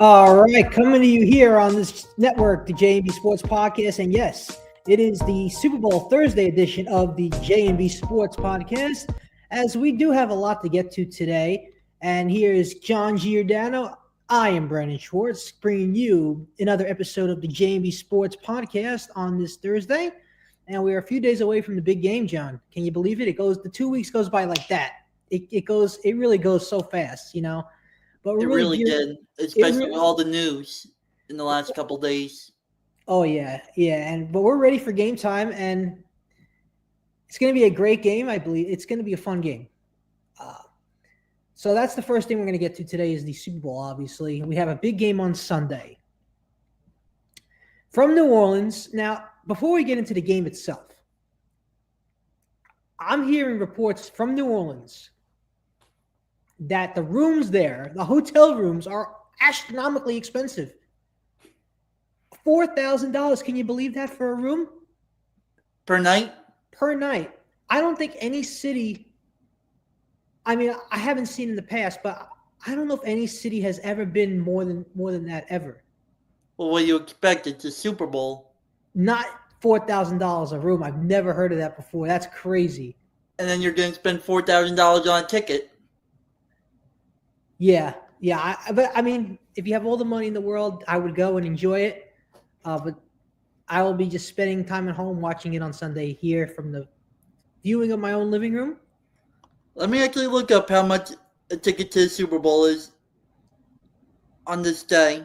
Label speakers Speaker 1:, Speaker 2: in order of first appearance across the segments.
Speaker 1: All right, coming to you here on this network, the J&B Sports Podcast. And yes, it is the Super Bowl Thursday edition of the J&B Sports Podcast, as we do have a lot to get to today. And here is John Giordano. I am Brandon Schwartz, bringing you another episode of the J&B Sports Podcast on this Thursday. And we are a few days away from the big game, John. Can you believe it? The 2 weeks goes by like that. It really goes so fast, you know. But
Speaker 2: It
Speaker 1: we're
Speaker 2: really
Speaker 1: geared,
Speaker 2: did, especially with all the news in the last couple days.
Speaker 1: Oh yeah, but we're ready for game time, and it's going to be a great game. I believe it's going to be a fun game. So that's the first thing we're going to get to today is the Super Bowl. Obviously, we have a big game on Sunday from New Orleans. Now, before we get into the game itself, I'm hearing reports from New Orleans that the rooms there, the hotel rooms, are astronomically expensive. $4,000. Can you believe that for a room?
Speaker 2: Per night?
Speaker 1: Per night. I don't think any city, I mean, I haven't seen in the past, but I don't know if any city has ever been more than that ever.
Speaker 2: Well, what do you expect? It's a Super Bowl.
Speaker 1: Not $4,000 a room. I've never heard of that before. That's crazy.
Speaker 2: And then you're going to spend $4,000 on a ticket.
Speaker 1: Yeah. But I mean, if you have all the money in the world, I would go and enjoy it. But I will be just spending time at home watching it on Sunday here from the viewing of my own living room.
Speaker 2: Let me actually look up how much a ticket to the Super Bowl is on this day.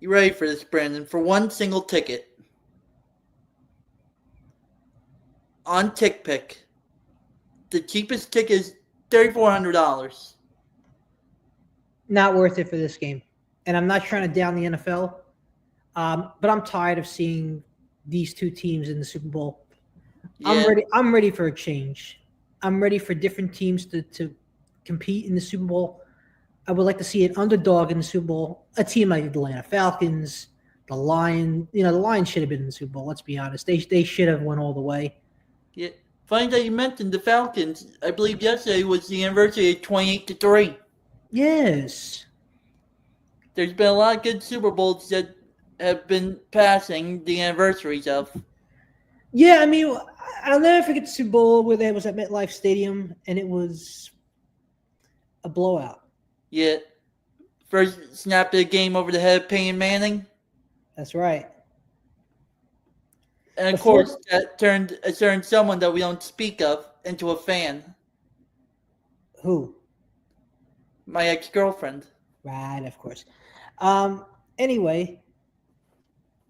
Speaker 2: You ready for this, Brandon? For one single ticket on TickPick, the cheapest ticket is $3,400.
Speaker 1: Not worth it for this game. And I'm not trying to down the NFL, but I'm tired of seeing these two teams in the Super Bowl. Yeah. I'm ready for a change. I'm ready for different teams to compete in the Super Bowl. I would like to see an underdog in the Super Bowl, a team like the Atlanta Falcons, the Lions. You know, the Lions should have been in the Super Bowl. Let's be honest. They should have went all the way.
Speaker 2: Yeah. Funny that you mentioned the Falcons. I believe yesterday was the anniversary of 28-3.
Speaker 1: Yes.
Speaker 2: There's been a lot of good Super Bowls that have been passing the anniversaries of.
Speaker 1: Yeah, I mean, I'll never forget the Super Bowl where it was at MetLife Stadium, and it was a blowout.
Speaker 2: Yeah. First snap of the game over the head of Peyton Manning.
Speaker 1: That's right.
Speaker 2: And of course, that turned someone that we don't speak of into a fan.
Speaker 1: Who?
Speaker 2: My ex-girlfriend.
Speaker 1: Right, of course. Anyway,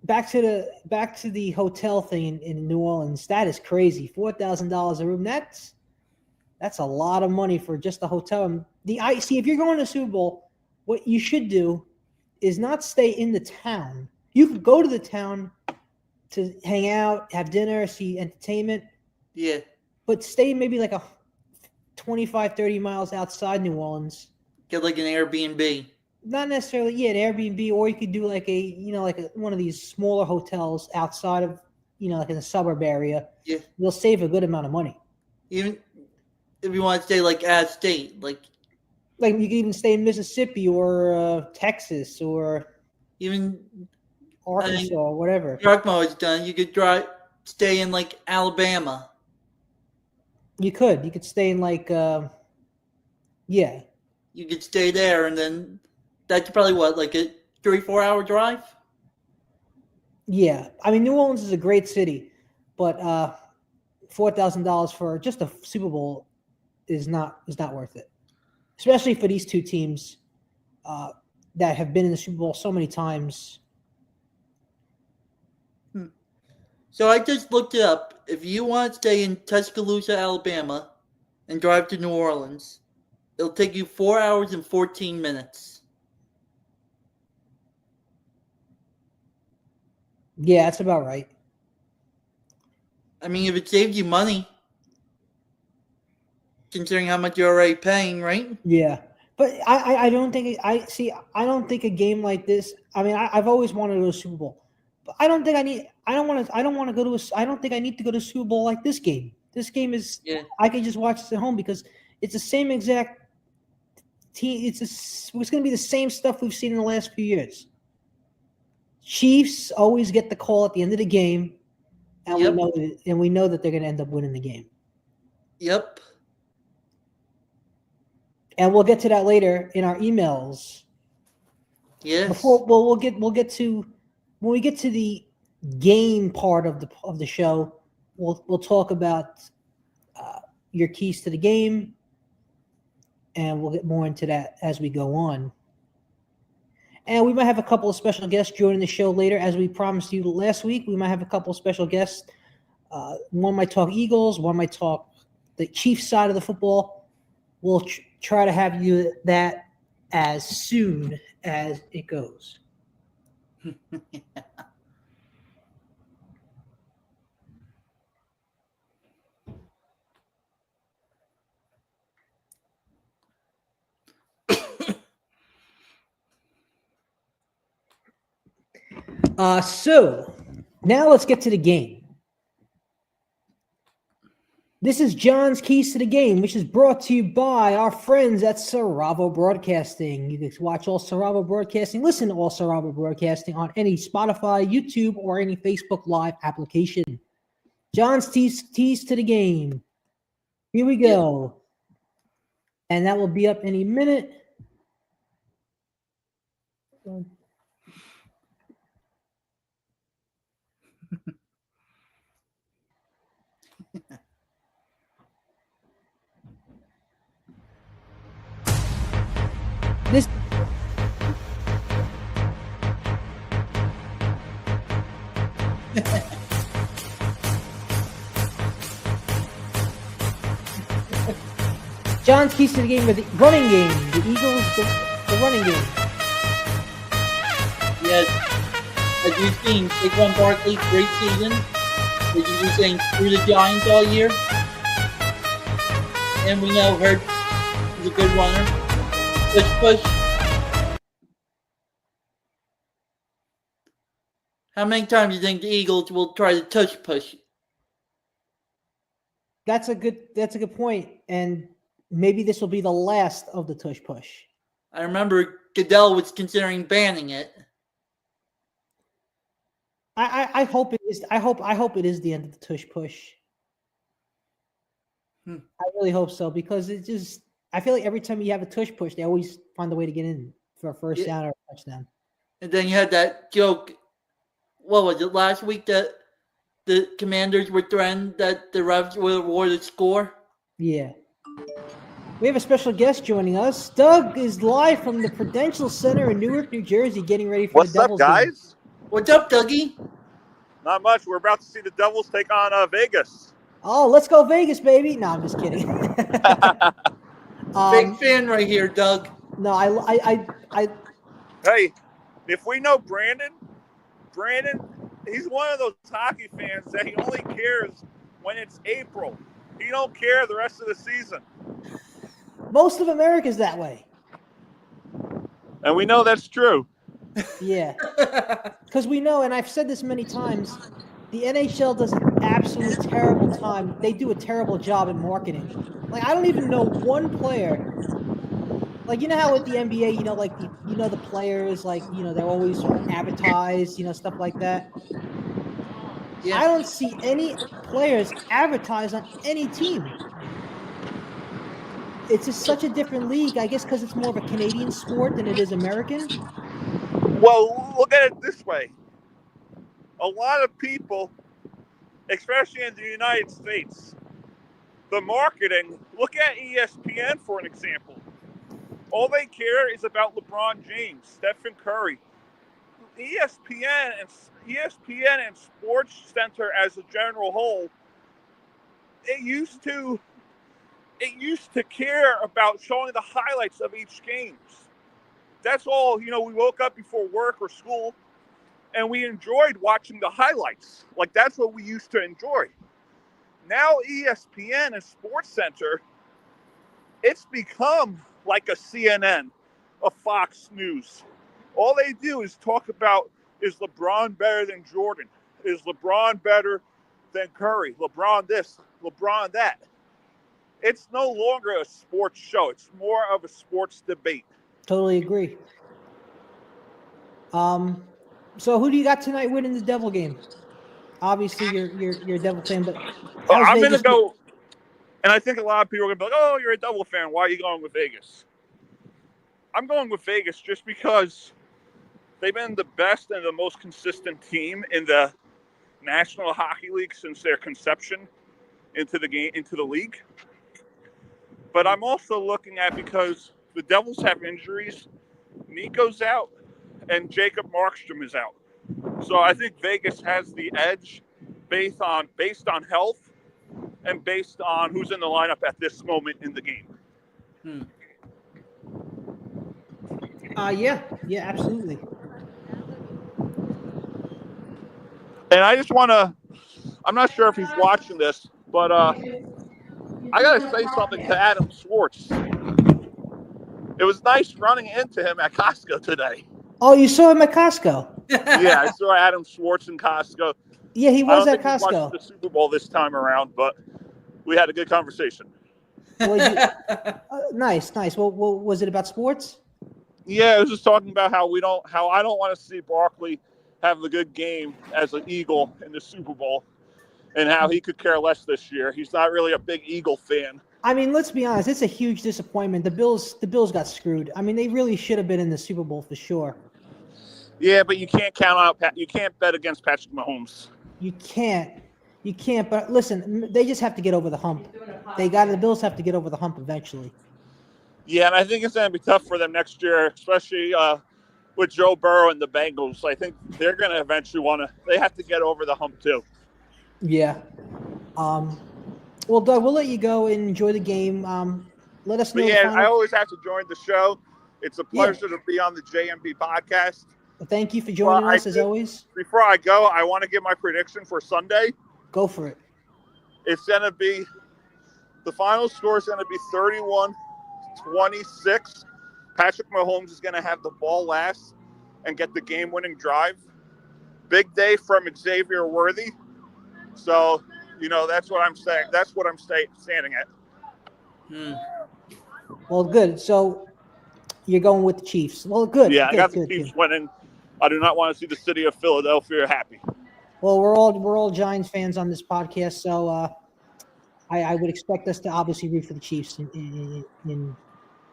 Speaker 1: back to the hotel thing in New Orleans. That is crazy. $4,000 a room. That's a lot of money for just a hotel. See, if you're going to Super Bowl, what you should do is not stay in the town. You could go to the town to hang out, have dinner, see entertainment.
Speaker 2: Yeah.
Speaker 1: But stay maybe like a 25, 30 miles outside New Orleans.
Speaker 2: Get like an Airbnb.
Speaker 1: Not necessarily, an Airbnb, or you could do like one of these smaller hotels outside of, like in a suburb area.
Speaker 2: Yeah.
Speaker 1: You'll save a good amount of money.
Speaker 2: Even if you want to stay like out of state, like
Speaker 1: you could even stay in Mississippi or Texas or
Speaker 2: even
Speaker 1: Arkansas or whatever.
Speaker 2: Yakmo is done. You could stay in like Alabama.
Speaker 1: You could stay in like, yeah.
Speaker 2: You could stay there, and then that's probably like a 3-4 hour drive.
Speaker 1: Yeah, I mean New Orleans is a great city, but $4,000 for just a Super Bowl is not worth it, especially for these two teams that have been in the Super Bowl so many times.
Speaker 2: So I just looked it up. If you want to stay in Tuscaloosa, Alabama, and drive to New Orleans, it'll take you 4 hours and 14 minutes.
Speaker 1: Yeah, that's about right.
Speaker 2: I mean, if it saves you money, considering how much you're already paying, right?
Speaker 1: Yeah, but I don't think I don't think a game like this. I mean, I've always wanted to go to Super Bowl, but I don't think I need. I don't want to go to. I don't think I need to go to Super Bowl like this game. This game is.
Speaker 2: Yeah.
Speaker 1: I can just watch this at home because it's the same exact it's going to be the same stuff we've seen in the last few years. Chiefs always get the call at the end of the game, and
Speaker 2: Yep.
Speaker 1: we know that they're going to end up winning the game.
Speaker 2: Yep.
Speaker 1: And we'll get to that later in our emails.
Speaker 2: Yes.
Speaker 1: We'll get to when we get to the game part of the show. We'll talk about your keys to the game, and we'll get more into that as we go on. And we might have a couple of special guests joining the show later, as we promised you last week. We might have a couple of special guests. One might talk Eagles, one might talk the Chiefs side of the football. We'll try to have you that as soon as it goes. So now let's get to the game. This is John's Keys to the Game, which is brought to you by our friends at Saravo Broadcasting. You can watch all Saravo Broadcasting, listen to all Saravo Broadcasting on any Spotify, YouTube, or any Facebook Live application. John's Keys to the Game. Here we go. And that will be up any minute. This John's Keys to the Game with the running game. The Eagles, the running game.
Speaker 2: Yes. As you've seen, Saquon Barkley, great season. As you were saying, screw the Giants all year. And we know Hurts is a good runner. Push. How many times do you think the Eagles will try to touch push?
Speaker 1: That's a good point. And maybe this will be the last of the tush push.
Speaker 2: I remember Goodell was considering banning it.
Speaker 1: I hope it is. I hope it is the end of the tush push. I really hope so, because it just, I feel like every time you have a tush push, they always find a way to get in for a first down or a touchdown.
Speaker 2: And then you had that joke. What was it, last week, that the Commanders were threatened that the refs would award a score?
Speaker 1: Yeah. We have a special guest joining us. Doug is live from the Prudential Center in Newark, New Jersey, getting ready for the Devils.
Speaker 3: What's up, guys?
Speaker 1: Game.
Speaker 2: What's up, Dougie?
Speaker 3: Not much. We're about to see the Devils take on Vegas.
Speaker 1: Oh, let's go Vegas, baby. No, I'm just kidding.
Speaker 2: Big fan right here, Doug.
Speaker 1: No, I
Speaker 3: Hey, if we know Brandon, he's one of those hockey fans that he only cares when it's April. He don't care the rest of the season.
Speaker 1: Most of America's that way.
Speaker 3: And we know that's true.
Speaker 1: Yeah. Because we know, and I've said this many times, the NHL does an absolutely terrible time. They do a terrible job in marketing. Like, I don't even know one player. Like, you know how with the NBA, you know, like, the players, like, you know, they're always advertised, you know, stuff like that. Yeah. I don't see any players advertised on any team. It's just such a different league, I guess, because it's more of a Canadian sport than it is American.
Speaker 3: Well, look at it this way. A lot of people, especially in the United States, the marketing, look at ESPN for an example. All they care is about LeBron James, Stephen Curry. ESPN and Sports Center as a general whole, it used to care about showing the highlights of each game. That's all, you know, we woke up before work or school and we enjoyed watching the highlights. Like, that's what we used to enjoy. Now ESPN and Sports Center, it's become like a CNN, a Fox News. All they do is talk about, is LeBron better than Jordan? Is LeBron better than Curry? LeBron this, LeBron that. it's no longer a sports show. It's more of a sports debate.
Speaker 1: Totally agree. So who do you got tonight winning the Devil game? Obviously, you're a Devil fan, but
Speaker 3: But
Speaker 1: how's
Speaker 3: I'm going to
Speaker 1: Vegas?
Speaker 3: go, and I think a lot of people are going to be like, oh, you're a Devil fan. Why are you going with Vegas? I'm going with Vegas just because they've been the best and the most consistent team in the National Hockey League since their conception into the league. But I'm also looking at, because the Devils have injuries, Nico's out and Jacob Markstrom is out. So I think Vegas has the edge based on health and based on who's in the lineup at this moment in the game.
Speaker 1: Yeah, absolutely.
Speaker 3: And I just want to, I'm not sure if he's watching this, but I got to say something to Adam Schwartz. It was nice running into him at Costco today.
Speaker 1: Oh, you saw him at Costco?
Speaker 3: Yeah, I saw Adam Schwartz in Costco.
Speaker 1: Yeah, he was at
Speaker 3: I don't think he
Speaker 1: Costco.
Speaker 3: watched the Super Bowl this time around, but we had a good conversation.
Speaker 1: Nice. Well, was it about sports?
Speaker 3: Yeah, it was just talking about how I don't want to see Barkley have a good game as an Eagle in the Super Bowl, and how he could care less this year. He's not really a big Eagle fan.
Speaker 1: I mean, let's be honest. It's a huge disappointment. The Bills got screwed. I mean, they really should have been in the Super Bowl for sure.
Speaker 3: Yeah, but you can't you can't bet against Patrick Mahomes.
Speaker 1: You can't. But listen, they just have to get over the hump. The Bills have to get over the hump eventually.
Speaker 3: Yeah, and I think it's going to be tough for them next year, especially with Joe Burrow and the Bengals. I think they're going to eventually they have to get over the hump too.
Speaker 1: Yeah. Well, Doug, we'll let you go and enjoy the game. Let us know.
Speaker 3: Yeah, I always have to join the show. It's a pleasure to be on the JMB podcast.
Speaker 1: Thank you for joining us, as always.
Speaker 3: Before I go, I want to give my prediction for Sunday.
Speaker 1: Go for it.
Speaker 3: It's going to be, the final score is going to be 31-26. Patrick Mahomes is going to have the ball last and get the game-winning drive. Big day from Xavier Worthy. So, that's what I'm saying. That's what I'm standing at.
Speaker 1: Well, good. So you're going with the Chiefs. Well, good.
Speaker 3: Yeah,
Speaker 1: good,
Speaker 3: I got the Chiefs winning. I do not want to see the city of Philadelphia happy.
Speaker 1: Well, we're all Giants fans on this podcast, so I would expect us to obviously root for the Chiefs in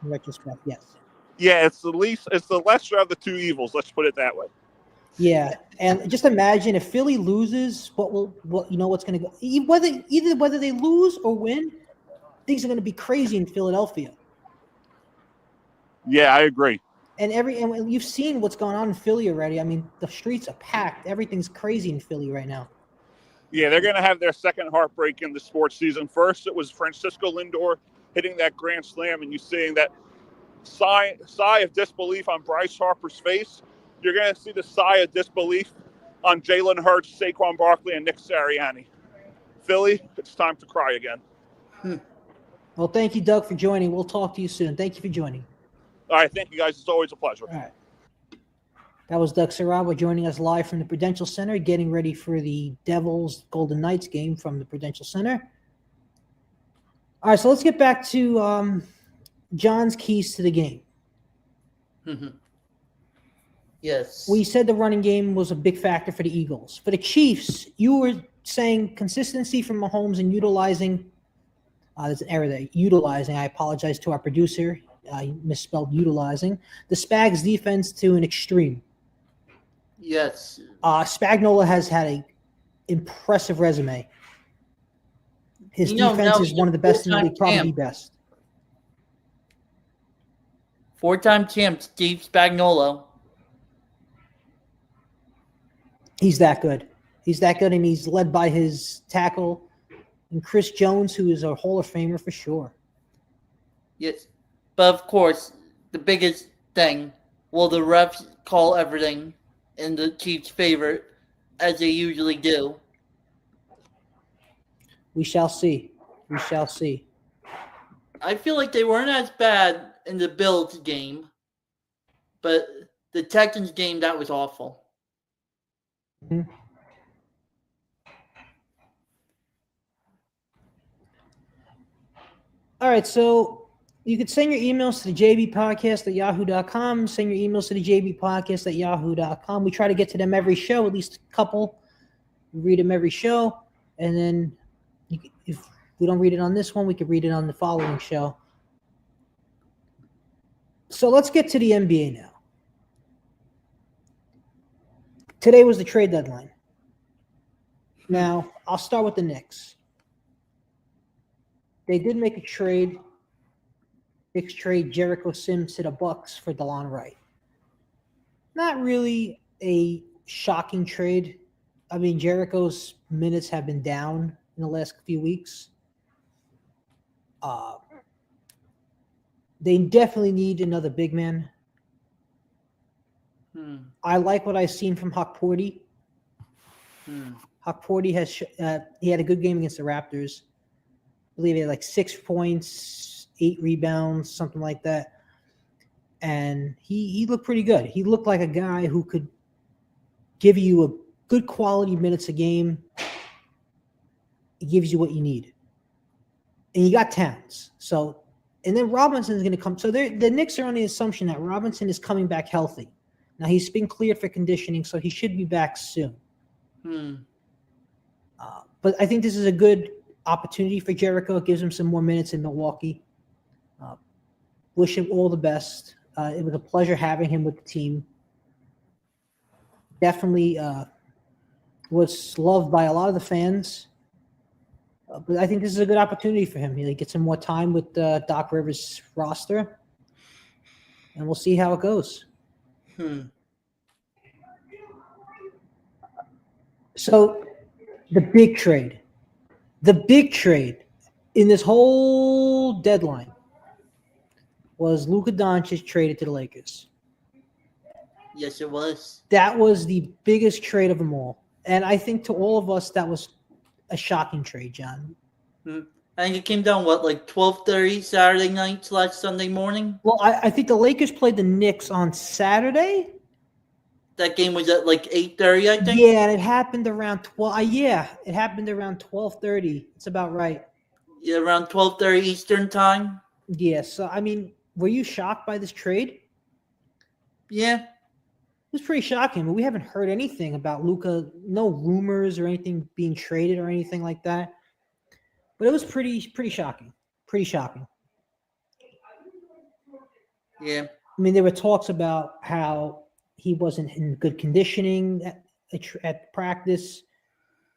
Speaker 1: retrospect. Yes.
Speaker 3: Yeah, it's the lesser of the two evils. Let's put it that way.
Speaker 1: Yeah, and just imagine if Philly loses, what's going to go? Whether they lose or win, things are going to be crazy in Philadelphia.
Speaker 3: Yeah, I agree.
Speaker 1: And you've seen what's going on in Philly already. I mean, the streets are packed. Everything's crazy in Philly right now.
Speaker 3: Yeah, they're going to have their second heartbreak in the sports season. First, it was Francisco Lindor hitting that grand slam, and you seeing that sigh of disbelief on Bryce Harper's face. You're going to see the sigh of disbelief on Jalen Hurts, Saquon Barkley, and Nick Sirianni. Philly, it's time to cry again.
Speaker 1: Well, thank you, Doug, for joining. We'll talk to you soon. Thank you for joining.
Speaker 3: All right, thank you, guys. It's always a pleasure.
Speaker 1: All right. That was Doug Saraba joining us live from the Prudential Center, getting ready for the Devils Golden Knights game from the Prudential Center. All right, so let's get back to John's keys to the game.
Speaker 2: Yes.
Speaker 1: We said the running game was a big factor for the Eagles. For the Chiefs, you were saying consistency from Mahomes and utilizing there's an error there. Utilizing. I apologize to our producer. I misspelled utilizing. The Spags defense to an extreme.
Speaker 2: Yes.
Speaker 1: Spagnuolo has had an impressive resume. His defense is one of the best in the league, probably best.
Speaker 2: 4-time champ Steve Spagnuolo.
Speaker 1: He's that good. And he's led by his tackle, and Chris Jones, who is a Hall of Famer for sure.
Speaker 2: Yes. But, of course, the biggest thing, will the refs call everything in the Chiefs' favor, as they usually do?
Speaker 1: We shall see.
Speaker 2: I feel like they weren't as bad in the Bills game, but the Texans game, that was awful.
Speaker 1: Mm-hmm. All right, so you could send your emails to the jbpodcast@yahoo.com. Send your emails to the jbpodcast@yahoo.com. We try to get to them every show, at least a couple. We read them every show, and then if we don't read it on this one, we could read it on the following show. So let's get to the NBA now. Today was the trade deadline. Now, I'll start with the Knicks. They did make a trade. Knicks trade Jericho Sims to the Bucks for DeLon Wright. Not really a shocking trade. I mean, Jericho's minutes have been down in the last few weeks. They definitely need another big man. I like what I've seen from Hawkporty. Hawkporty he had a good game against the Raptors. I believe he had like 6 points, 8 rebounds, something like that. And he looked pretty good. He looked like a guy who could give you a good quality minutes a game. It gives you what you need. And you got Towns. So, and then Robinson's going to come. So the Knicks are on the assumption that Robinson is coming back healthy. Now, he's been cleared for conditioning, so he should be back soon. But I think this is a good opportunity for Jericho. It gives him some more minutes in Milwaukee. Wish him all the best. It was a pleasure having him with the team. Definitely was loved by a lot of the fans. But I think this is a good opportunity for him. He gets some more time with Doc Rivers' roster. And we'll see how it goes. So the big trade in this whole deadline was Luka Doncic traded to the Lakers.
Speaker 2: Yes, it was.
Speaker 1: That was the biggest trade of them all. And I think to all of us, that was a shocking trade, John.
Speaker 2: I think it came down, like 12:30 Saturday night / Sunday morning?
Speaker 1: Well, I think the Lakers played the Knicks on Saturday.
Speaker 2: That game was at like 8:30, I think?
Speaker 1: Yeah, and it happened around 12. It happened around 12:30. It's about right.
Speaker 2: Yeah, around 12:30 Eastern time.
Speaker 1: Yeah, so, I mean, were you shocked by this trade?
Speaker 2: Yeah.
Speaker 1: It was pretty shocking, but we haven't heard anything about Luka. No rumors or anything being traded or anything like that. But it was pretty shocking. Pretty shocking.
Speaker 2: Yeah.
Speaker 1: I mean, there were talks about how he wasn't in good conditioning at practice.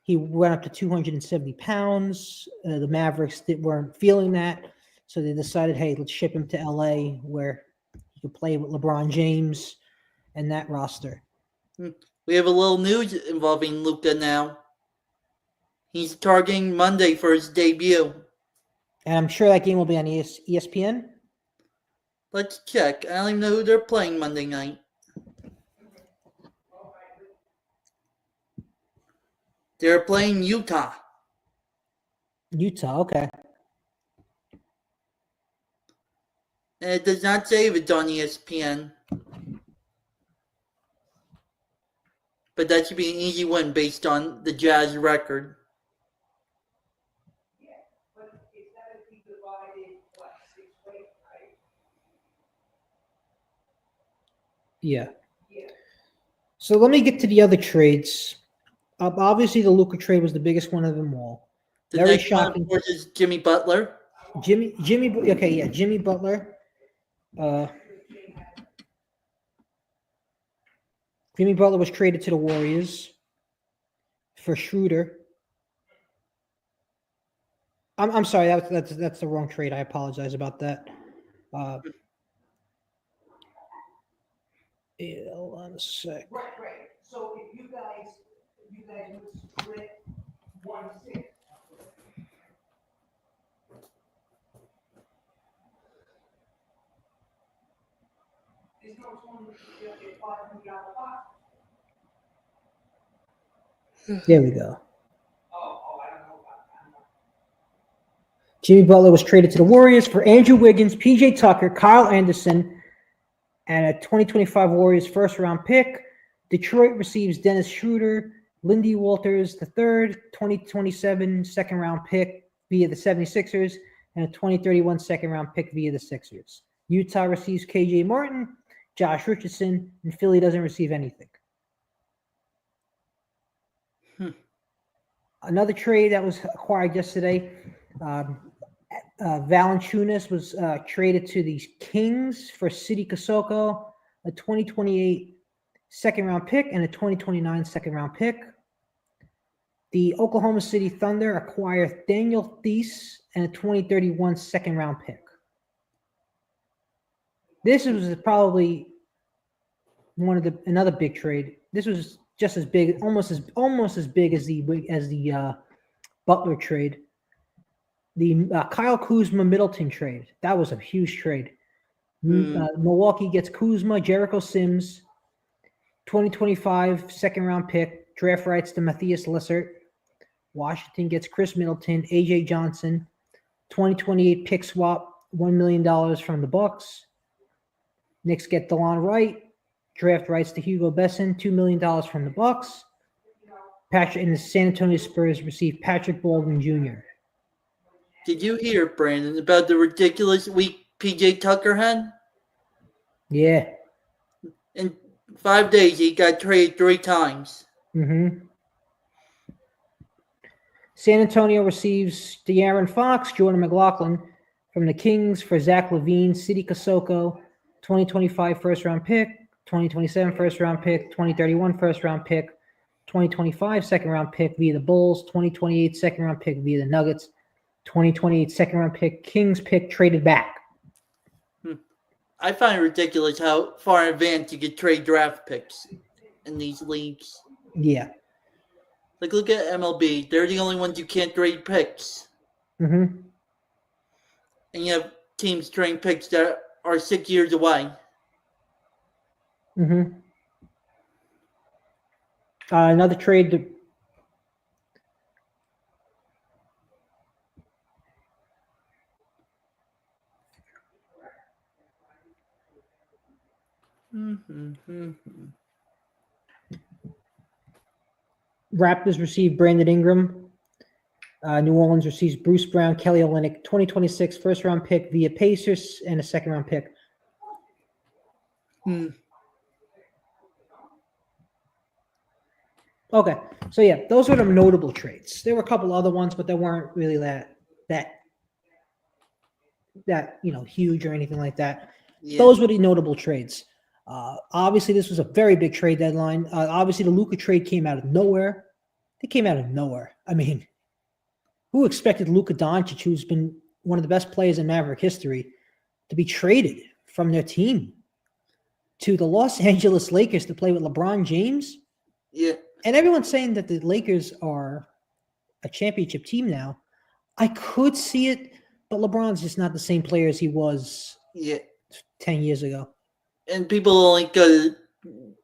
Speaker 1: He went up to 270 pounds. The Mavericks weren't feeling that. So they decided, hey, let's ship him to LA where he could play with LeBron James and that roster.
Speaker 2: We have a little news involving Luka now. He's targeting Monday for his debut.
Speaker 1: And I'm sure that game will be on ESPN.
Speaker 2: Let's check. I don't even know who they're playing Monday night. They're playing Utah.
Speaker 1: Utah, okay.
Speaker 2: And it does not say if it's on ESPN. But that should be an easy win based on the Jazz record.
Speaker 1: Yeah. So let me get to the other trades. Obviously, the Luka trade was the biggest one of them all.
Speaker 2: The
Speaker 1: Very
Speaker 2: next one,
Speaker 1: shocking.
Speaker 2: of course, is Jimmy Butler.
Speaker 1: Jimmy Butler. Jimmy Butler was traded to the Warriors for Schroeder. I'm sorry, that's the wrong trade. I apologize about that. Yeah, hold on a sec.
Speaker 4: Right. So if you guys would split 1/6. There's no $500 box.
Speaker 1: There we go.
Speaker 4: I don't know about that.
Speaker 1: Jimmy Butler was traded to the Warriors for Andrew Wiggins, PJ Tucker, Kyle Anderson, and a 2025 Warriors first-round pick. Detroit receives Dennis Schroeder, Lindy Walters III, 2027 second-round pick via the 76ers, and a 2031 second-round pick via the Sixers. Utah receives KJ Martin, Josh Richardson, and Philly doesn't receive anything. Another trade that was acquired yesterday, Valanciunas was traded to the Kings for Sidi Kosoko, a 2028 second-round pick, and a 2029 second-round pick. The Oklahoma City Thunder acquire Daniel Theis and a 2031 second-round pick. This was probably another big trade. This was just as big, almost as big as the Butler trade. The Kyle Kuzma Middleton trade. That was a huge trade. Milwaukee gets Kuzma, Jericho Sims, 2025 second-round pick, draft rights to Matthias Lessert. Washington gets Chris Middleton, AJ Johnson, 2028 pick swap, $1 million from the Bucks. Knicks get DeLon Wright, draft rights to Hugo Besson, $2 million from the Bucks. And the San Antonio Spurs receive Patrick Baldwin Jr.
Speaker 2: Did you hear, Brandon, about the ridiculous week PJ Tucker had?
Speaker 1: Yeah.
Speaker 2: In 5 days, he got traded 3 times.
Speaker 1: Mm-hmm. San Antonio receives De'Aaron Fox, Jordan McLaughlin from the Kings for Zach LaVine, Sidi Kosoko, 2025 first-round pick, 2027 first-round pick, 2031 first-round pick, 2025 second-round pick via the Bulls, 2028 second-round pick via the Nuggets, 2028 second-round pick, Kings pick traded back.
Speaker 2: I find it ridiculous how far in advance you could trade draft picks in these leagues.
Speaker 1: Yeah.
Speaker 2: Like, look at MLB. They're the only ones you can't trade picks.
Speaker 1: Mm-hmm.
Speaker 2: And you have teams trading picks that are 6 years away.
Speaker 1: Mm-hmm. Another trade to Raptors receive Brandon Ingram. New Orleans receives Bruce Brown, Kelly Olynyk, 2026 first-round pick via Pacers and a second-round pick. Okay, so yeah, those were the notable trades. There were a couple other ones, but they weren't really that huge or anything like that. Yeah. Those were the notable trades. Obviously, this was a very big trade deadline. Obviously, the Luka trade came out of nowhere. It came out of nowhere. I mean, who expected Luka Doncic, who's been one of the best players in Maverick history, to be traded from their team to the Los Angeles Lakers to play with LeBron James?
Speaker 2: Yeah.
Speaker 1: And everyone's saying that the Lakers are a championship team now. I could see it, but LeBron's just not the same player as he was 10 years ago.
Speaker 2: And people only go to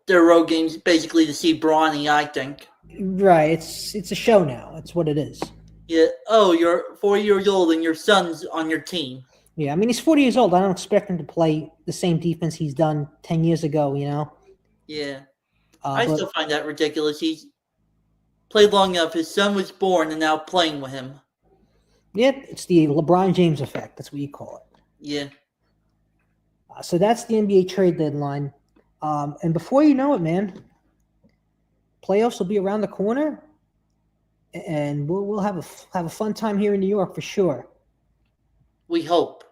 Speaker 2: their road games basically to see Bronny, I think.
Speaker 1: Right. It's a show now. That's what it is.
Speaker 2: Yeah. Oh, you're 4 years old and your son's on your team.
Speaker 1: Yeah. I mean, he's 40 years old. I don't expect him to play the same defense he's done 10 years ago, you know?
Speaker 2: Yeah. I still find that ridiculous. He's played long enough. His son was born and now playing with him.
Speaker 1: Yeah. It's the LeBron James effect. That's what you call it.
Speaker 2: Yeah.
Speaker 1: So that's the NBA trade deadline. And before you know it, man, playoffs will be around the corner, and we'll have a fun time here in New York for sure.
Speaker 2: We hope.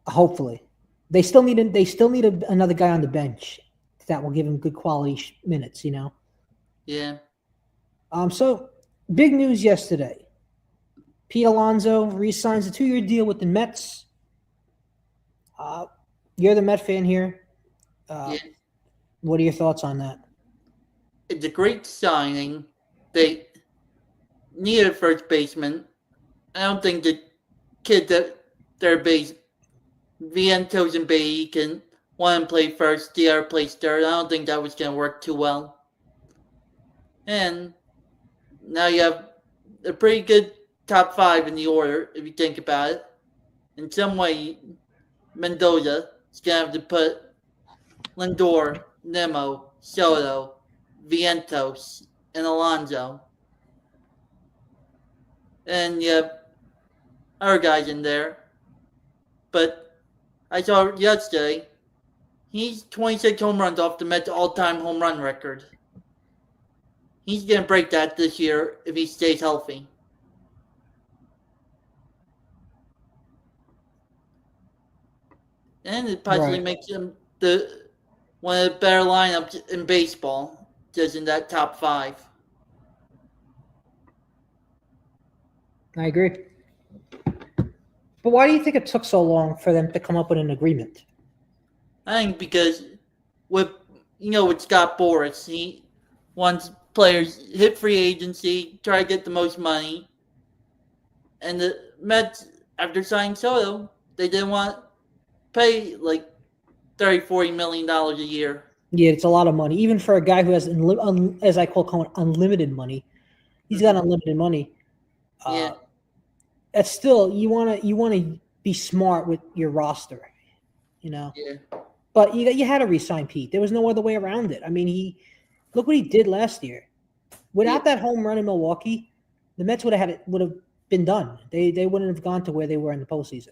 Speaker 1: Hopefully, they still need another guy on the bench that will give him good quality minutes. You know.
Speaker 2: Yeah.
Speaker 1: So big news yesterday. Pete Alonso re-signs a 2-year deal with the Mets. You're the Met fan here. What are your thoughts on that?
Speaker 2: It's a great signing. They needed a first baseman. I don't think the kid that their base, Vientos and Bailey, can one play first, the other plays third. I don't think that was going to work too well. And now you have a pretty good top 5 in the order, if you think about it. In some way, Mendoza is going to have to put Lindor, Nemo, Soto, Vientos, and Alonso. And you have other guys in there. but I saw yesterday he's 26 home runs off the Mets' all-time home run record. He's going to break that this year if he stays healthy. And it possibly makes him one of the better lineups in baseball, just in that top 5.
Speaker 1: I agree. But why do you think it took so long for them to come up with an agreement?
Speaker 2: I think because with Scott Boras, he wants players hit free agency, try to get the most money. And the Mets, after signing Soto, they didn't want to pay like $30-40 million a year.
Speaker 1: Yeah, it's a lot of money, even for a guy who has, as I call it, unlimited money. He's got unlimited money.
Speaker 2: Yeah.
Speaker 1: That's still you want to be smart with your roster,
Speaker 2: Yeah.
Speaker 1: But you had to re-sign Pete. There was no other way around it. I mean, look what he did last year. Without that home run in Milwaukee, the Mets would have been done. They wouldn't have gone to where they were in the postseason.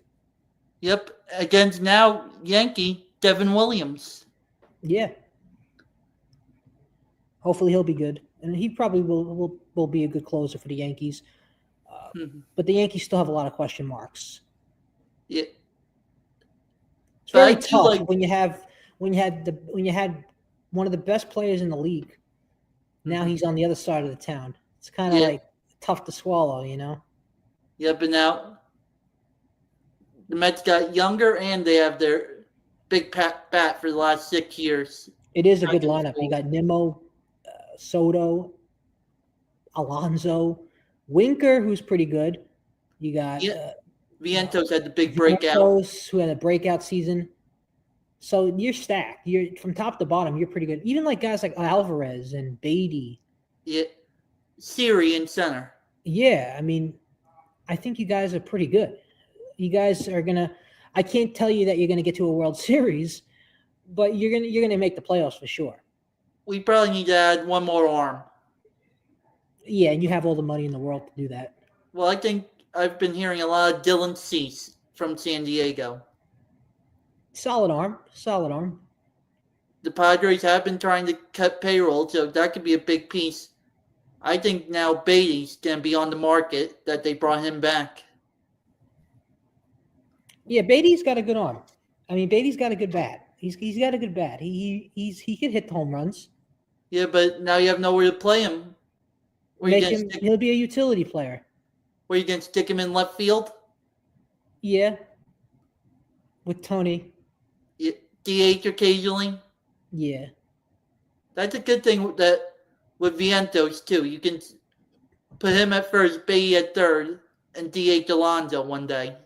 Speaker 2: Yep, against now Yankee Devin Williams.
Speaker 1: Yeah. Hopefully he'll be good, and he probably will be a good closer for the Yankees. But the Yankees still have a lot of question marks.
Speaker 2: Yeah,
Speaker 1: it's very tough when you had one of the best players in the league. Now he's on the other side of the town. It's kind of like tough to swallow,
Speaker 2: Yeah, but now the Mets got younger, and they have their big bat for the last 6 years.
Speaker 1: It is a good lineup. You got Nimmo, Soto, Alonso, Winker, who's pretty good. You got
Speaker 2: Vientos had the big breakout.
Speaker 1: Vientos, who had a breakout season. So you're stacked. You're from top to bottom. You're pretty good. Even like guys like Alvarez and Beatty.
Speaker 2: Yeah, Siri in center.
Speaker 1: Yeah, I mean, I think you guys are pretty good. You guys are gonna. I can't tell you that you're gonna get to a World Series, but you're gonna make the playoffs for sure.
Speaker 2: We probably need to add one more arm.
Speaker 1: Yeah, and you have all the money in the world to do that.
Speaker 2: Well, I think I've been hearing a lot of Dylan Cease from San Diego.
Speaker 1: Solid arm.
Speaker 2: The Padres have been trying to cut payroll, so that could be a big piece. I think now Beatty's going to be on the market that they brought him back.
Speaker 1: Yeah, Beatty's got a good arm. I mean, Beatty's got a good bat. He's got a good bat. He can hit the home runs.
Speaker 2: Yeah, but now you have nowhere to play him.
Speaker 1: He'll be a utility player.
Speaker 2: Were you going to stick him in left field?
Speaker 1: Yeah. With Tony.
Speaker 2: Yeah, DH occasionally?
Speaker 1: Yeah.
Speaker 2: That's a good thing with Vientos, too. You can put him at first, Beatty at third, and DH Alonso one day.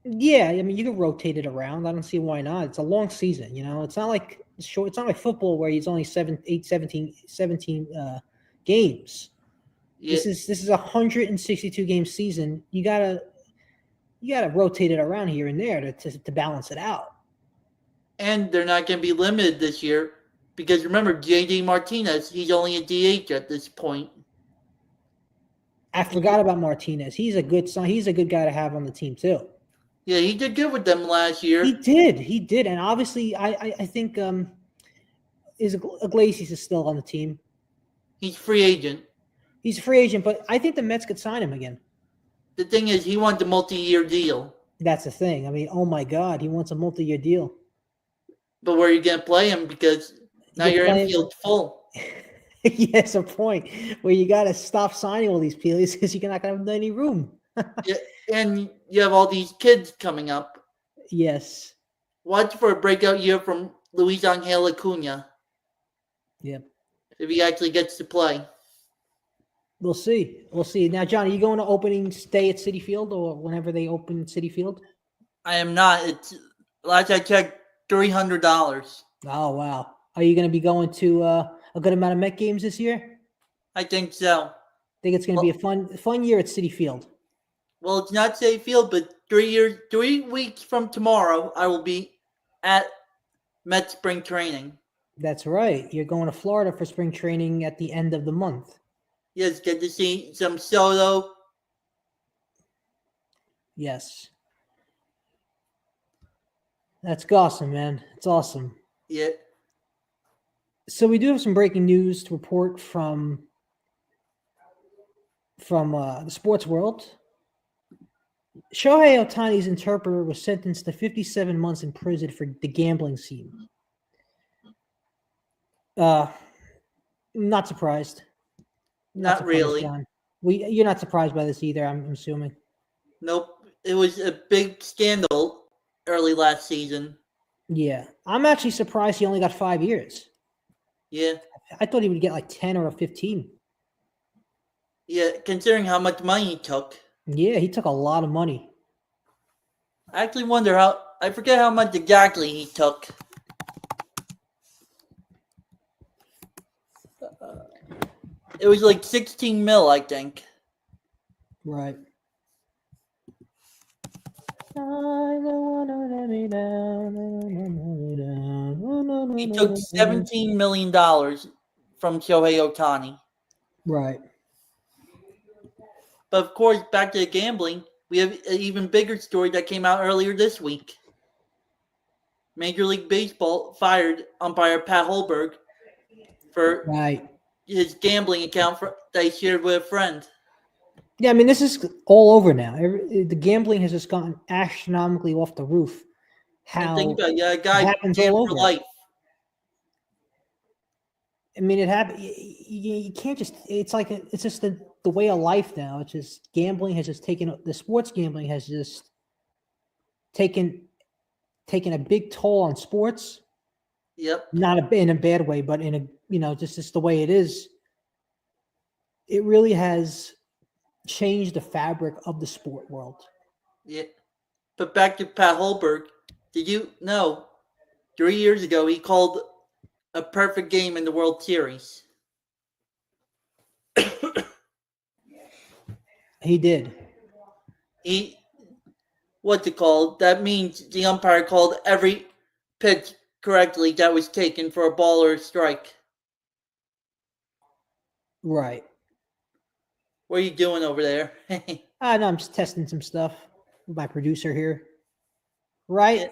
Speaker 1: Yeah, I mean, you can rotate it around. I don't see why not. It's a long season, It's not like short. It's not like football where it's only 17 games. Yeah. This is a 162 game season. You gotta rotate it around here and there to balance it out.
Speaker 2: And they're not going to be limited this year because remember, J.D. Martinez, he's only a DH at this point.
Speaker 1: I forgot about Martinez. He's a good son. He's a good guy to have on the team too.
Speaker 2: Yeah, he did good with them last year.
Speaker 1: He did, and obviously, I think Iglesias is still on the team.
Speaker 2: He's free agent.
Speaker 1: He's a free agent, but I think the Mets could sign him again.
Speaker 2: The thing is, he wants a multi-year deal.
Speaker 1: That's the thing. I mean, oh my God, he wants a multi-year deal.
Speaker 2: But where are you going to play him? Because now your infield's full.
Speaker 1: Yes, a point where you got to stop signing all these players because you're not going to have any room.
Speaker 2: Yeah, and you have all these kids coming up.
Speaker 1: Yes.
Speaker 2: Watch for a breakout year from Luis Angel Acuna.
Speaker 1: Yep.
Speaker 2: If he actually gets to play.
Speaker 1: We'll see. Now, John, are you going to opening day at Citi Field or whenever they open Citi Field?
Speaker 2: I am not. It's last I checked, $300.
Speaker 1: Oh, wow. Are you going to be going to a good amount of Met games this year?
Speaker 2: I think so.
Speaker 1: Think it's going to be a fun year at Citi Field.
Speaker 2: Well, it's not Citi Field, but 3 weeks from tomorrow, I will be at Met spring training.
Speaker 1: That's right. You're going to Florida for spring training at the end of the month.
Speaker 2: Yes, get to see some Soto.
Speaker 1: Yes. That's awesome, man. It's awesome.
Speaker 2: Yeah.
Speaker 1: So we do have some breaking news to report from the sports world. Shohei Ohtani's interpreter was sentenced to 57 months in prison for the gambling scene. Not surprised.
Speaker 2: Not
Speaker 1: surprised,
Speaker 2: really.
Speaker 1: John. You're not surprised by this either, I'm assuming.
Speaker 2: Nope. It was a big scandal early last season.
Speaker 1: Yeah. I'm actually surprised he only got 5 years.
Speaker 2: Yeah.
Speaker 1: I thought he would get like 10 or 15.
Speaker 2: Yeah, considering how much money he took.
Speaker 1: Yeah, he took a lot of money.
Speaker 2: I actually wonder how. I forget how much exactly he took. It was like 16 mil, I think.
Speaker 1: Right.
Speaker 2: He took $17 million from Shohei Ohtani.
Speaker 1: Right.
Speaker 2: But of course, back to the gambling, we have an even bigger story that came out earlier this week. Major League Baseball fired umpire Pat Holberg for
Speaker 1: Right.
Speaker 2: his gambling account that he shared with a friend.
Speaker 1: Yeah, I mean, this is all over now. The gambling has just gotten astronomically off the roof.
Speaker 2: And think about it, a
Speaker 1: it
Speaker 2: guy
Speaker 1: happens
Speaker 2: gambling
Speaker 1: all
Speaker 2: for
Speaker 1: over.
Speaker 2: life.
Speaker 1: I mean, it happened. You can't just. It's like it's just the way of life now. It's just gambling has just taken the sports gambling has just taken a big toll on sports.
Speaker 2: Yep.
Speaker 1: Not in a bad way, but in a just the way it is. It really has changed the fabric of the sport world.
Speaker 2: Yeah. But back to Pat Holberg. Did you know 3 years ago he called a perfect game in the World Series?
Speaker 1: He did.
Speaker 2: What's it called? That means the umpire called every pitch correctly that was taken for a ball or a strike.
Speaker 1: Right.
Speaker 2: What are you doing over there?
Speaker 1: I know I'm just testing some stuff with my producer here. Right.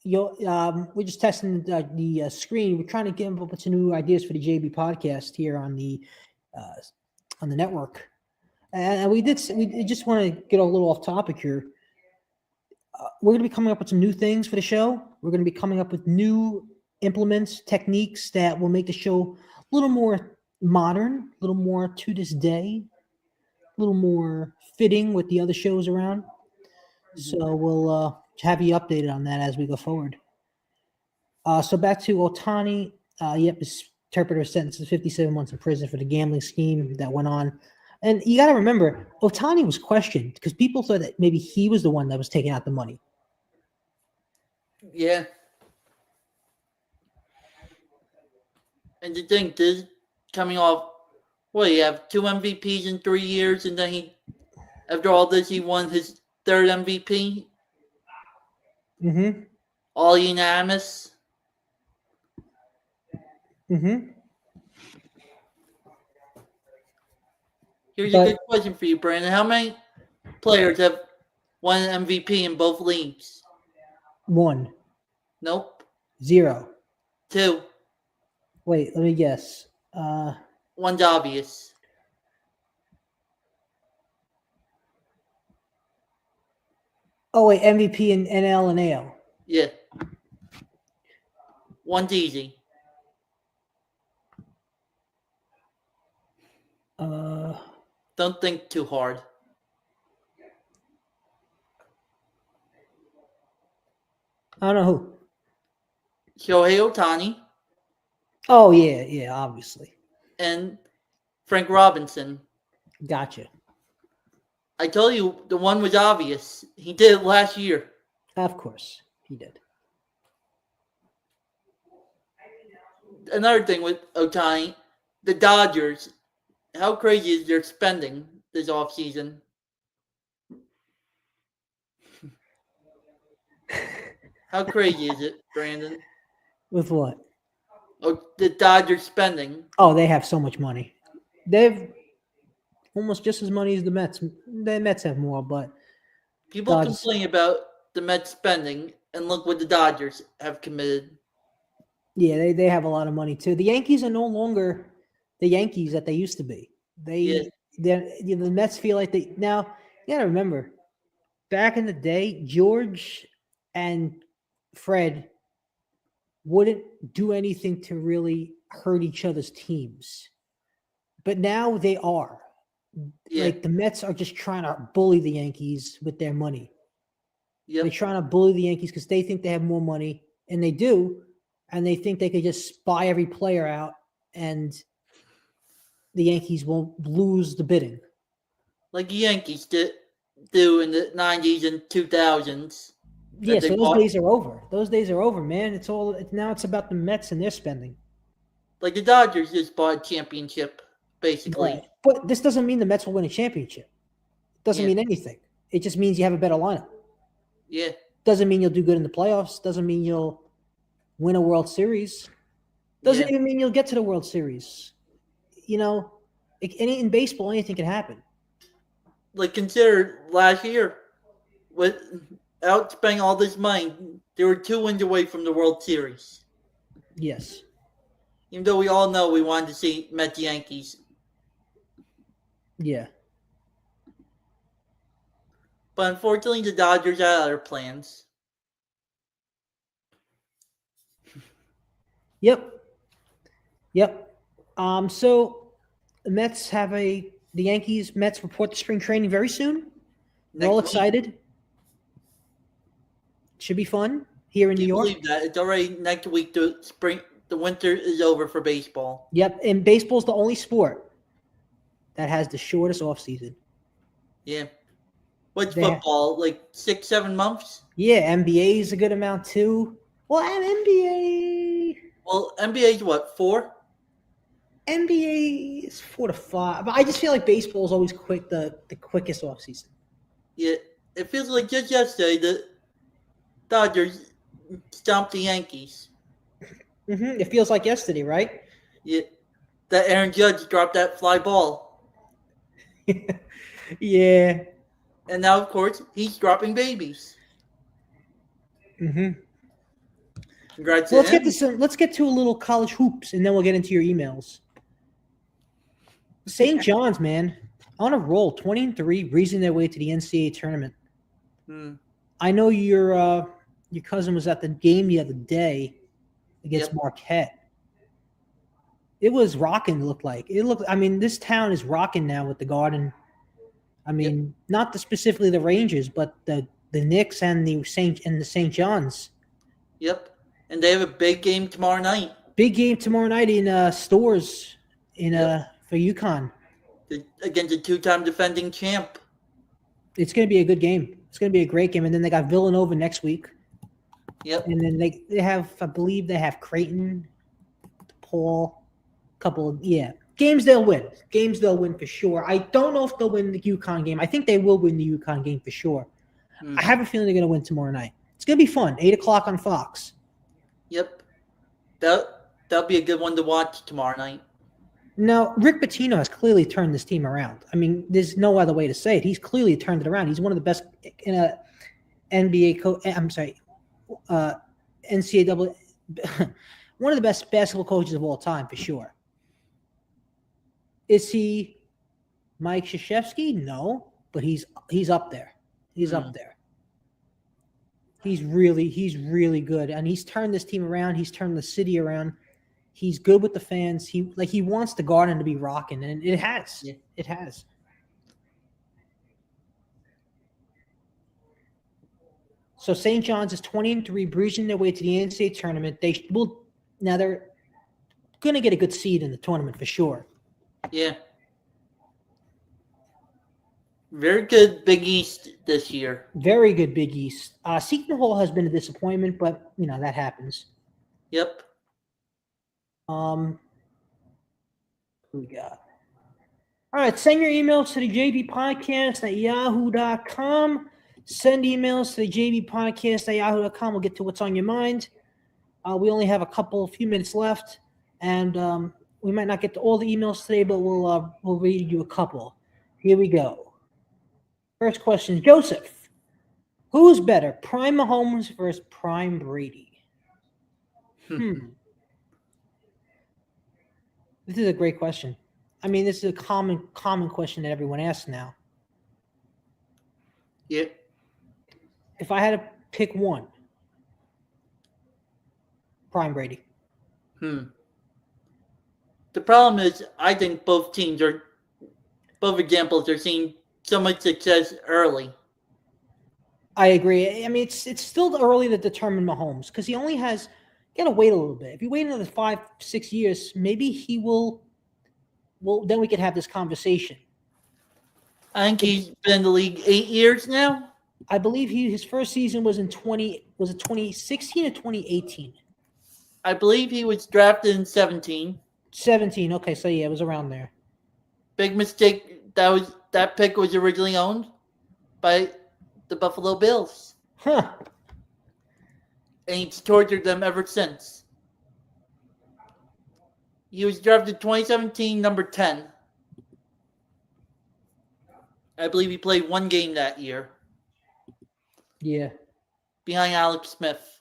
Speaker 1: We're just testing the screen. We're trying to get a bunch of new ideas for the JB podcast here on the network. And we just want to get a little off topic here. We're going to be coming up with some new things for the show. We're going to be coming up with new implements, techniques that will make the show a little more modern, a little more to this day, a little more fitting with the other shows around. So we'll have you updated on that as we go forward. So back to Ohtani. His interpreter was sentenced to 57 months in prison for the gambling scheme that went on. And you got to remember, Ohtani was questioned because people thought that maybe he was the one that was taking out the money.
Speaker 2: Yeah. And to think this coming off, you have 2 MVPs in 3 years, and then after all this, he won his 3rd MVP.
Speaker 1: Mm-hmm.
Speaker 2: All unanimous.
Speaker 1: Mm-hmm.
Speaker 2: Here's a good question for you, Brandon. How many players have won an MVP in both leagues?
Speaker 1: 1.
Speaker 2: Nope.
Speaker 1: 0.
Speaker 2: 2.
Speaker 1: Wait, let me guess.
Speaker 2: One's obvious.
Speaker 1: Oh, wait, MVP in NL and AL.
Speaker 2: Yeah. One's easy. Don't think too hard.
Speaker 1: I don't know who.
Speaker 2: Shohei Ohtani
Speaker 1: Oh, yeah, obviously.
Speaker 2: and Frank Robinson.
Speaker 1: Gotcha.
Speaker 2: I told you the one was obvious. He did it last year.
Speaker 1: Of course, he did.
Speaker 2: Another thing with Ohtani, the Dodgers, how crazy is their spending this offseason? How crazy is it, Brandon?
Speaker 1: With what?
Speaker 2: Oh, the Dodgers spending.
Speaker 1: Oh, they have so much money. They've almost just as money as the Mets. The Mets have more, but
Speaker 2: People
Speaker 1: Dodgers.
Speaker 2: complain about the Mets spending, And look what the Dodgers have committed.
Speaker 1: Yeah, they have a lot of money too. The Yankees are no longer the Yankees that they used to be. The Mets feel like they now. You gotta remember, back in the day, George and Fred wouldn't do anything to really hurt each other's teams, but now they are.
Speaker 2: Yeah.
Speaker 1: Like the Mets are just trying to bully the Yankees with their money. They're
Speaker 2: Yep.
Speaker 1: trying to bully the Yankees because they think they have more money, and they do, and they think they could just buy every player out, and the Yankees won't lose the bidding.
Speaker 2: Like the Yankees did do in the 90s and 2000s.
Speaker 1: Yeah, so those days are over. Those days are over, man. Now it's about the Mets and their spending.
Speaker 2: Like the Dodgers just bought a championship, basically.
Speaker 1: Right. But this doesn't mean the Mets will win a championship. It doesn't mean anything. It just means you have a better lineup.
Speaker 2: Yeah.
Speaker 1: Doesn't mean you'll do good in the playoffs. Doesn't mean you'll win a World Series. Doesn't even mean you'll get to the World Series. You know, in baseball, anything can happen.
Speaker 2: Like consider last year, without spending all this money, they were 2 wins away from the World Series.
Speaker 1: Yes.
Speaker 2: Even though we all know we wanted to see Mets Yankees.
Speaker 1: Yeah.
Speaker 2: But unfortunately, the Dodgers had other plans.
Speaker 1: Yep. So the Mets have the Mets report to spring training very soon. We're all excited. Should be fun here in New York.
Speaker 2: Believe that it's already next week. The winter is over for baseball.
Speaker 1: Yep, and baseball's the only sport that has the shortest off season.
Speaker 2: Yeah. What's football, like 6-7 months?
Speaker 1: Yeah, NBA is a good amount too. Well, NBA.
Speaker 2: Well, NBA is what, 4?
Speaker 1: NBA is 4 to 5. But I just feel like baseball is always the quickest off season.
Speaker 2: Yeah, it feels like just yesterday the Dodgers stomped the Yankees.
Speaker 1: Mm-hmm. It feels like yesterday, right?
Speaker 2: Yeah, that Aaron Judge dropped that fly ball.
Speaker 1: Yeah.
Speaker 2: And now, of course, he's dropping babies.
Speaker 1: Mm-hmm.
Speaker 2: Congrats
Speaker 1: Well,
Speaker 2: to him.
Speaker 1: let's get to a little college hoops, and then we'll get into your emails. St. John's, man, on a roll, 20-3, breezing their way to the NCAA tournament. I know your cousin was at the game the other day against Marquette. It was rocking. It looked like I mean, this town is rocking now with the Garden. I mean, not specifically the Rangers, but the Knicks and the St. John's.
Speaker 2: Yep, and they have a big game tomorrow night.
Speaker 1: Big game tomorrow night in Stores for UConn.
Speaker 2: Against a 2-time defending champ.
Speaker 1: It's going to be a good game. It's going to be a great game. And then they got Villanova next week.
Speaker 2: Yep.
Speaker 1: And then they have, I believe they have Creighton, Paul, games they'll win. Games they'll win for sure. I don't know if they'll win the UConn game. I think they will win the UConn game for sure. I have a feeling they're going to win tomorrow night. It's going to be fun. 8 o'clock on Fox.
Speaker 2: Yep. That'll be a good one to watch tomorrow night.
Speaker 1: Now, Rick Pitino has clearly turned this team around. I mean, there's no other way to say it. He's clearly turned it around. He's one of the best in a NCAA, one of the best basketball coaches of all time for sure. Is he Mike Krzyzewski? No, but he's up there. He's up there. He's really good, and he's turned this team around. He's turned the city around. He's good with the fans. He wants the Garden to be rocking, and it has. Yeah. It has. So St. John's is 20-3, breezing their way to the NCAA tournament. They're going to get a good seed in the tournament for sure.
Speaker 2: Yeah. Very good Big East this year.
Speaker 1: Very good Big East. Seton Hall has been a disappointment, but that happens.
Speaker 2: Yep.
Speaker 1: Who we got? All right, send your emails to the JB Podcast at yahoo.com. Send emails to the JB Podcast at yahoo.com. We'll get to what's on your mind. We only have a few minutes left, and we might not get to all the emails today, but we'll read you a couple. Here we go. First question, Joseph. Who's better, Prime Mahomes versus Prime Brady? This is a great question. I mean, this is a common question that everyone asks now.
Speaker 2: Yeah.
Speaker 1: If I had to pick one, Prime Brady.
Speaker 2: The problem is, I think both examples are seeing so much success early.
Speaker 1: I agree. I mean, it's still early to determine Mahomes because he only has. You gotta wait a little bit. If you wait another 5-6 years, maybe he will. Well, then we could have this conversation.
Speaker 2: I think he's been in the league 8 years now.
Speaker 1: I believe his first season was in 2016 or 2018?
Speaker 2: I believe he was drafted in 17.
Speaker 1: 17. Okay, so yeah, it was around there.
Speaker 2: Big mistake. That pick was originally owned by the Buffalo Bills.
Speaker 1: Huh.
Speaker 2: And he's tortured them ever since. He was drafted 2017, number 10. I believe he played one game that year.
Speaker 1: Yeah.
Speaker 2: Behind Alex Smith.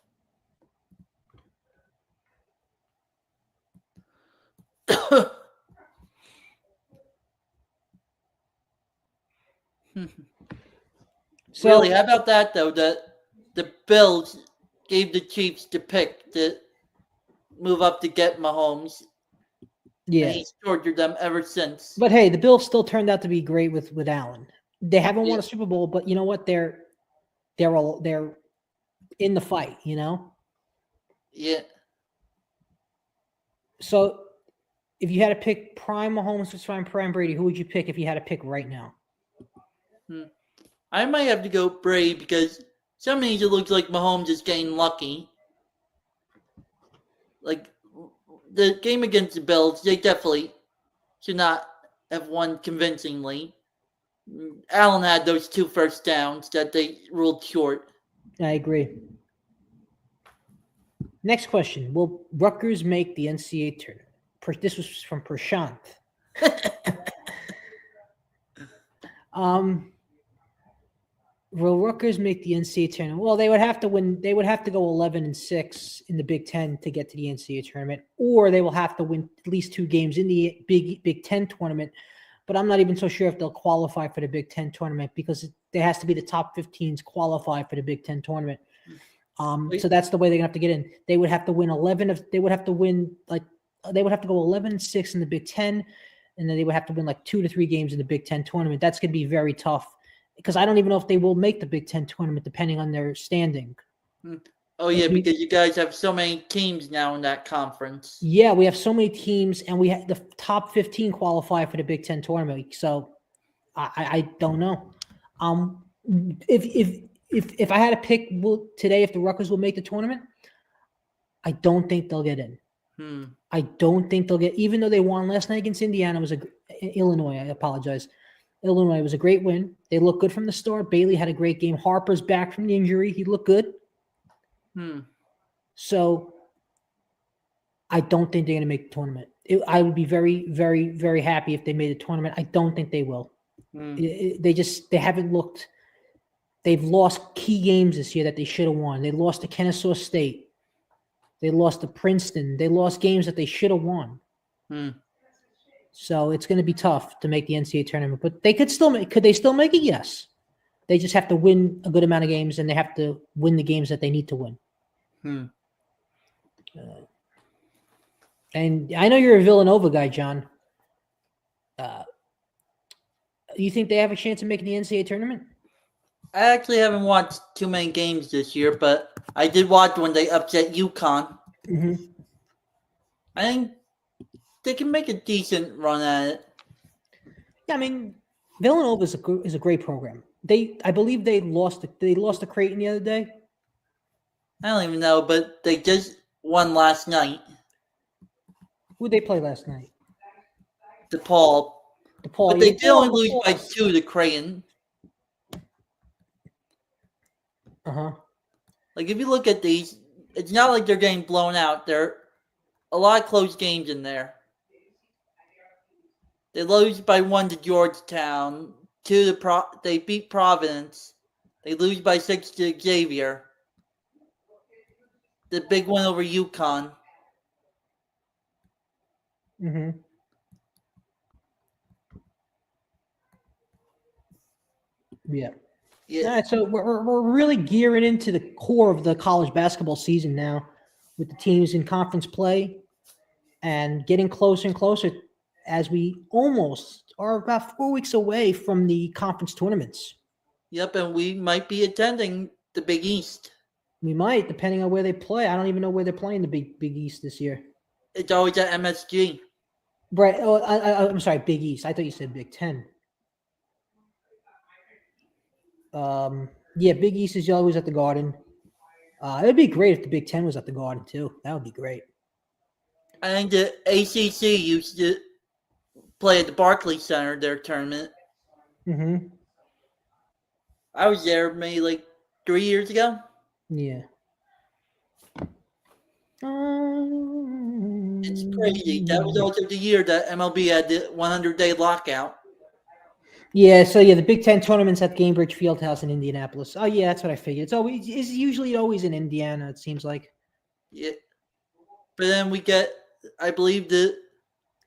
Speaker 1: So,
Speaker 2: really, how about that though? The Bills gave the Chiefs the pick to move up to get Mahomes.
Speaker 1: Yeah.
Speaker 2: And he's tortured them ever since.
Speaker 1: But hey, the Bills still turned out to be great with Allen. They haven't won a Super Bowl, but you know what? They're in the fight, you know?
Speaker 2: Yeah.
Speaker 1: So if you had to pick Prime Mahomes versus Prime Brady, who would you pick if you had to pick right now?
Speaker 2: I might have to go Brady because some days it looks like Mahomes is getting lucky. Like the game against the Bills, they definitely should not have won convincingly. Allen had those 2 first downs that they ruled short.
Speaker 1: I agree. Next question. Will Rutgers make the NCAA tournament? This was from Prashant. Will Rutgers make the NCAA tournament? Well, they would have to win. They would have to go 11-6 in the Big Ten to get to the NCAA tournament, or they will have to win at least 2 games in the Big Ten tournament. But I'm not even so sure if they'll qualify for the Big Ten tournament because there has to be the top 15s qualify for the Big Ten tournament. So that's the way they're gonna have to get in. They would have to win 11. They would have to win they would have to go 11-6 in the Big Ten, and then they would have to win 2 to 3 games in the Big Ten tournament. That's gonna be very tough because I don't even know if they will make the Big Ten tournament depending on their standing.
Speaker 2: Oh yeah, because you guys have so many teams now in that conference.
Speaker 1: Yeah, we have so many teams, and we have the top 15 qualify for the Big Ten tournament. So I don't know. If I had to pick today, if the Rutgers will make the tournament, I don't think they'll get in. I don't think they'll get, even though they won last night against Indiana, Illinois. I apologize. Illinois was a great win. They looked good from the start. Bailey had a great game. Harper's back from the injury. He looked good. So I don't think they're going to make the tournament. I would be very, very, very happy if they made the tournament. I don't think they will. They haven't looked. They've lost key games this year that they should have won. They lost to Kennesaw State. They lost to Princeton. They lost games that they should have won. So it's going to be tough to make the NCAA tournament, but they could still make. Could they still make it? Yes. They just have to win a good amount of games, and they have to win the games that they need to win. And I know you're a Villanova guy, John. You think they have a chance of making the NCAA tournament?
Speaker 2: I actually haven't watched too many games this year, but I did watch when they upset UConn. I think they can make a decent run at it.
Speaker 1: Yeah, I mean, Villanova is a great program. I believe they lost to Creighton the other day.
Speaker 2: I don't even know, but they just won last night.
Speaker 1: Who did they play last night?
Speaker 2: DePaul. But they did only lose by 2 to Creighton. Like, if you look at these, it's not like they're getting blown out. There are a lot of close games in there. They lose by 1 to Georgetown. 2 to they beat Providence. They lose by 6 to Xavier. The big one over UConn.
Speaker 1: Mm-hmm. Yeah.
Speaker 2: Yeah.
Speaker 1: All right, so we're really gearing into the core of the college basketball season now, with the teams in conference play and getting closer and closer as we almost are about 4 weeks away from the conference tournaments.
Speaker 2: Yep, and we might be attending the Big East.
Speaker 1: We might, depending on where they play. I don't even know where they're playing the Big East this year.
Speaker 2: It's always at MSG.
Speaker 1: Right. Oh, I'm sorry, Big East. I thought you said Big Ten. Yeah, Big East is always at the Garden. It'd be great if the Big Ten was at the Garden too. That would be great.
Speaker 2: I think the ACC used to play at the Barclays Center, their tournament.
Speaker 1: Mm-hmm.
Speaker 2: I was there maybe like 3 years ago.
Speaker 1: Yeah.
Speaker 2: It's crazy. That was also the year that MLB had the 100-day lockout.
Speaker 1: Yeah, so yeah, the Big Ten tournament's at Gainbridge Fieldhouse in Indianapolis. Oh yeah, that's what I figured. It's usually always in Indiana, it seems like.
Speaker 2: Yeah. But then we get, I believe, the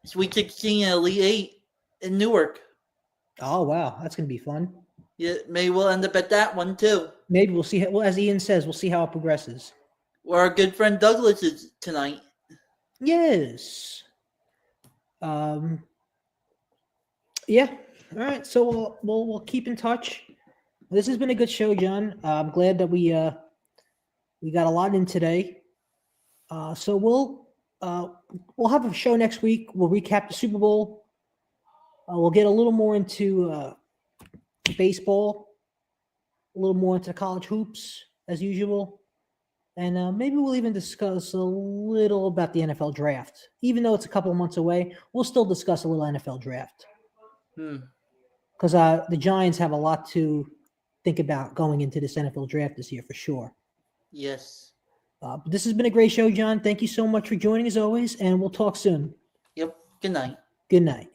Speaker 2: Sweet 16 and Elite 8 in Newark.
Speaker 1: Oh wow, that's gonna be fun.
Speaker 2: Yeah, maybe we'll end up at that one too.
Speaker 1: Maybe we'll see. Well, as Ian says, we'll see how it progresses.
Speaker 2: Where our good friend Douglas is tonight.
Speaker 1: Yes. Yeah. All right. So we'll keep in touch. This has been a good show, John. I'm glad that we got a lot in today. So we'll have a show next week. We'll recap the Super Bowl. We'll get a little more into baseball, a little more into college hoops as usual, and maybe we'll even discuss a little about the NFL draft. Even though it's a couple of months away, we'll still discuss a little NFL draft because the Giants have a lot to think about going into this NFL draft this year for sure.
Speaker 2: Yes.
Speaker 1: But this has been a great show, John. Thank you so much for joining as always, and we'll talk soon.
Speaker 2: Yep. Good night.
Speaker 1: Good night.